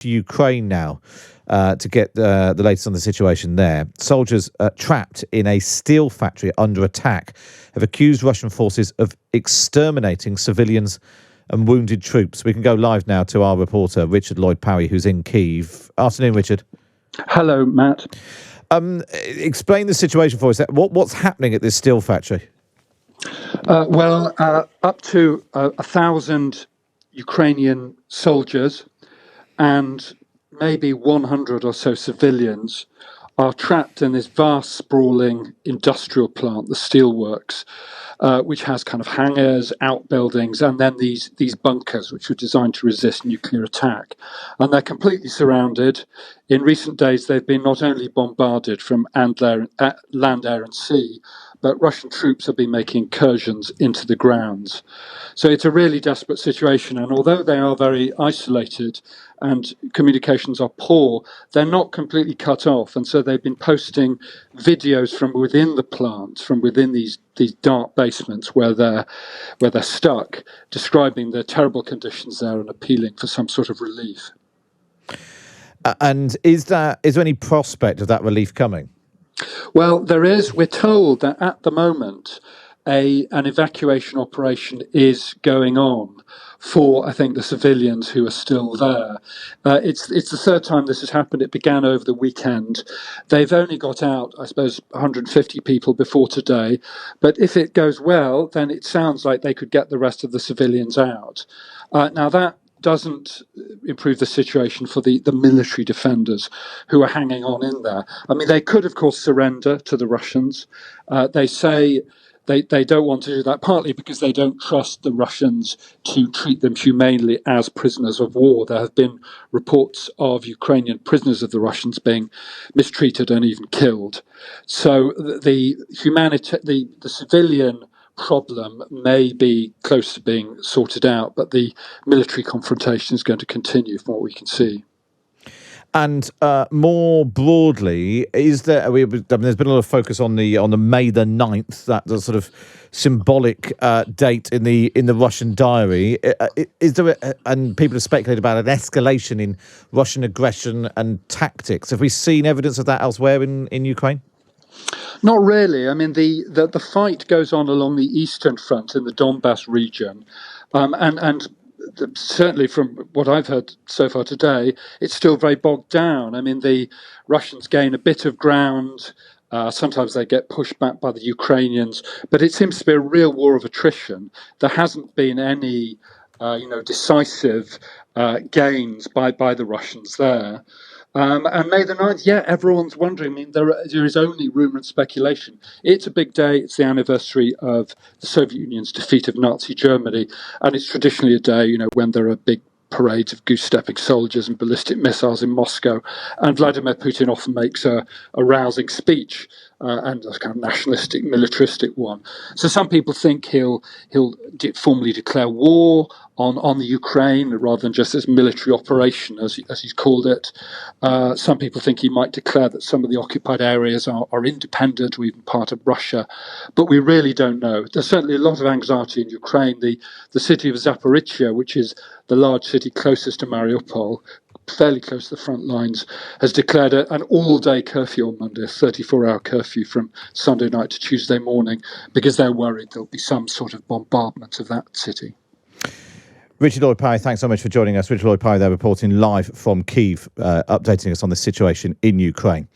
to Ukraine now to get the latest on the situation there. Soldiers trapped in a steel factory under attack have accused Russian forces of exterminating civilians and wounded troops. We can go live now to our reporter, Lloyd Parry, who's in Kyiv. Afternoon, Richard. Hello, Matt. Explain the situation for us. What's happening at this steel factory? Up to 1,000 Ukrainian soldiers and maybe 100 or so civilians are trapped in this vast, sprawling industrial plant, the steelworks, which has kind of hangars, outbuildings, and then these bunkers, which were designed to resist nuclear attack. And they're completely surrounded. In recent days, they've been not only bombarded from land, air, and sea, but Russian troops have been making incursions into the grounds. So it's a really desperate situation. And although they are very isolated and communications are poor, they're not completely cut off. And so they've been posting videos from within the plant, from within these dark basements where they're stuck, describing the terrible conditions there and appealing for some sort of relief. And is there any prospect of that relief coming? Well, there is. We're told that at the moment, an evacuation operation is going on for, I think, the civilians who are still there. It's the third time this has happened. It began over the weekend. They've only got out, I suppose, 150 people before today. But if it goes well, then it sounds like they could get the rest of the civilians out. Now, that doesn't improve the situation for the military defenders who are hanging on in there. I mean, they could, of course, surrender to the Russians. They say they don't want to do that, partly because they don't trust the Russians to treat them humanely as prisoners of war. There have been reports of Ukrainian prisoners of the Russians being mistreated and even killed. So the civilian problem may be close to being sorted out, but the military confrontation is going to continue from what we can see. And more broadly, there's been a lot of focus on the May the 9th, that the sort of symbolic date in the Russian diary. Is there and people have speculated about an escalation in Russian aggression and tactics. Have we seen evidence of that elsewhere in Ukraine? Not really. I mean, the fight goes on along the eastern front in the Donbass region, and certainly from what I've heard so far today, it's still very bogged down. I mean, the Russians gain a bit of ground. Sometimes they get pushed back by the Ukrainians, but it seems to be a real war of attrition. There hasn't been any, decisive gains by the Russians there. And May the 9th, everyone's wondering. I mean, there is only rumour and speculation. It's a big day. It's the anniversary of the Soviet Union's defeat of Nazi Germany. And it's traditionally a day, when there are big parades of goose-stepping soldiers and ballistic missiles in Moscow. And Vladimir Putin often makes a rousing speech, and a kind of nationalistic, militaristic one. So some people think he'll formally declare war on the Ukraine rather than just this military operation, as he's called it. Some people think he might declare that some of the occupied areas are independent or even part of Russia. But we really don't know. There's certainly a lot of anxiety in Ukraine. The city of Zaporizhia, which is the large city closest to Mariupol, fairly close to the front lines, has declared an all-day curfew on Monday, a 34-hour curfew from Sunday night to Tuesday morning, because they're worried there'll be some sort of bombardment of that city. Lloyd Parry, thanks so much for joining us. Lloyd Parry there reporting live from Kyiv, updating us on the situation in Ukraine.